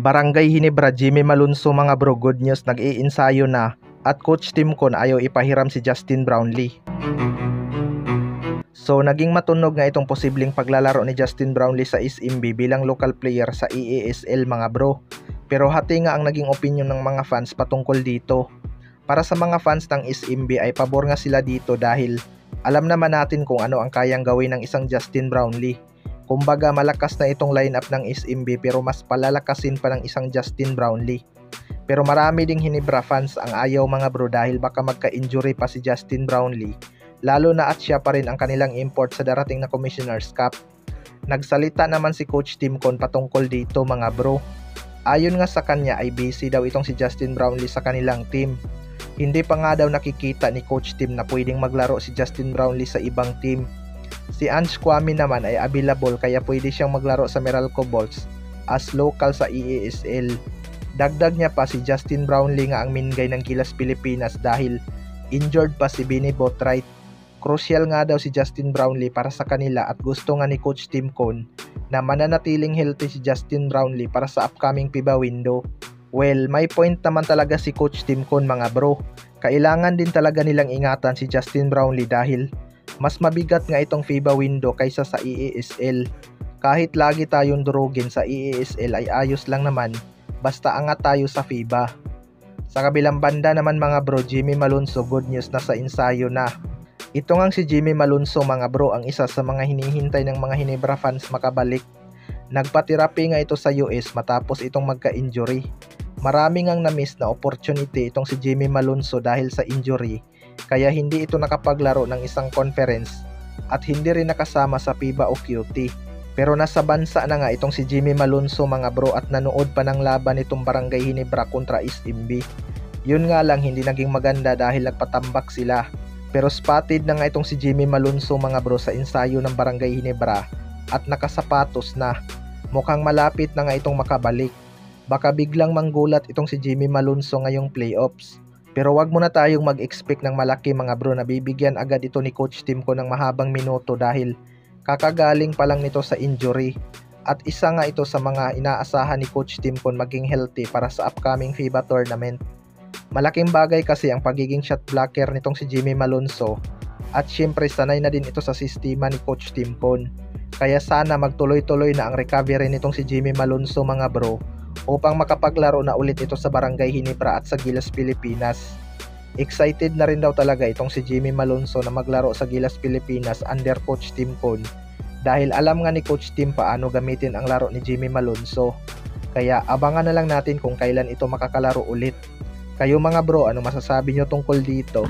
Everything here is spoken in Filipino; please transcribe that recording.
Barangay Hinebra, Jimmy Malonzo mga bro, good news, nag-iinsayo na at Coach Tim Con ayaw ipahiram si Justin Brownlee. So naging matunog nga itong posibleng paglalaro ni Justin Brownlee sa SMB bilang local player sa EASL mga bro. Pero hati nga ang naging opinion ng mga fans patungkol dito. Para sa mga fans ng SMB ay pabor nga sila dito dahil alam naman natin kung ano ang kayang gawin ng isang Justin Brownlee. Kumbaga malakas na itong lineup ng SMB pero mas palalakasin pa ng isang Justin Brownlee. Pero marami ding Hinebra fans ang ayaw mga bro dahil baka magka-injury pa si Justin Brownlee, lalo na at siya pa rin ang kanilang import sa darating na Commissioner's Cup. Nagsalita naman si Coach Tim Con patungkol dito mga bro. Ayon nga sa kanya ay busy daw itong si Justin Brownlee sa kanilang team. Hindi pa nga daw nakikita ni Coach Tim na pwedeng maglaro si Justin Brownlee sa ibang team. Si Ange Kwame naman ay available kaya pwede siyang maglaro sa Meralco Bolts as local sa EASL. Dagdag niya pa si Justin Brownlee nga ang mingay ng Gilas Pilipinas dahil injured pa si Benny Boatwright. Crucial nga daw si Justin Brownlee para sa kanila at gusto nga ni Coach Tim Con na mananatiling healthy si Justin Brownlee para sa upcoming FIBA window. Well, may point naman talaga si Coach Tim Con mga bro. Kailangan din talaga nilang ingatan si Justin Brownlee dahil mas mabigat nga itong FIBA window kaysa sa EASL. Kahit lagi tayong durugin sa EASL ay ayos lang naman basta angat tayo sa FIBA. Sa kabilang banda naman mga bro, Jimmy Malonzo, good news na sa ensayo na. Ito ngang si Jimmy Malonzo mga bro ang isa sa mga hinihintay ng mga Hinebra fans makabalik. Nagpatirapi nga ito sa US matapos itong magka-injury. Marami ngang na-miss na opportunity itong si Jimmy Malonzo dahil sa injury, kaya hindi ito nakapaglaro ng isang conference at hindi rin nakasama sa FIBA o QT. Pero nasa bansa na nga itong si Jimmy Malonzo mga bro at nanood pa ng laban itong Barangay Hinebra kontra SMB. Yun nga lang hindi naging maganda dahil nagpatambak sila. Pero spotted na nga itong si Jimmy Malonzo mga bro sa ensayo ng Barangay Hinebra at nakasapatos na. Mukhang malapit na nga itong makabalik. Baka biglang manggulat itong si Jimmy Malonzo ngayong playoffs. Pero wag muna tayong mag-expect ng malaki mga bro na bibigyan agad ito ni Coach Tim Con ng mahabang minuto dahil kakagaling pa lang nito sa injury. At isa nga ito sa mga inaasahan ni Coach Tim Con maging healthy para sa upcoming FIBA tournament. Malaking bagay kasi ang pagiging shot blocker nitong si Jimmy Malonzo at syempre sanay na din ito sa sistema ni Coach Tim Con. Kaya sana magtuloy-tuloy na ang recovery nitong si Jimmy Malonzo mga bro upang makapaglaro na ulit ito sa Barangay Hinebra at sa Gilas Pilipinas. Excited na rin daw talaga itong si Jimmy Malonzo na maglaro sa Gilas Pilipinas under Coach Tim Con dahil alam nga ni Coach Tim paano gamitin ang laro ni Jimmy Malonzo. Kaya abangan na lang natin kung kailan ito makakalaro ulit. Kayo mga bro, ano masasabi nyo tungkol dito?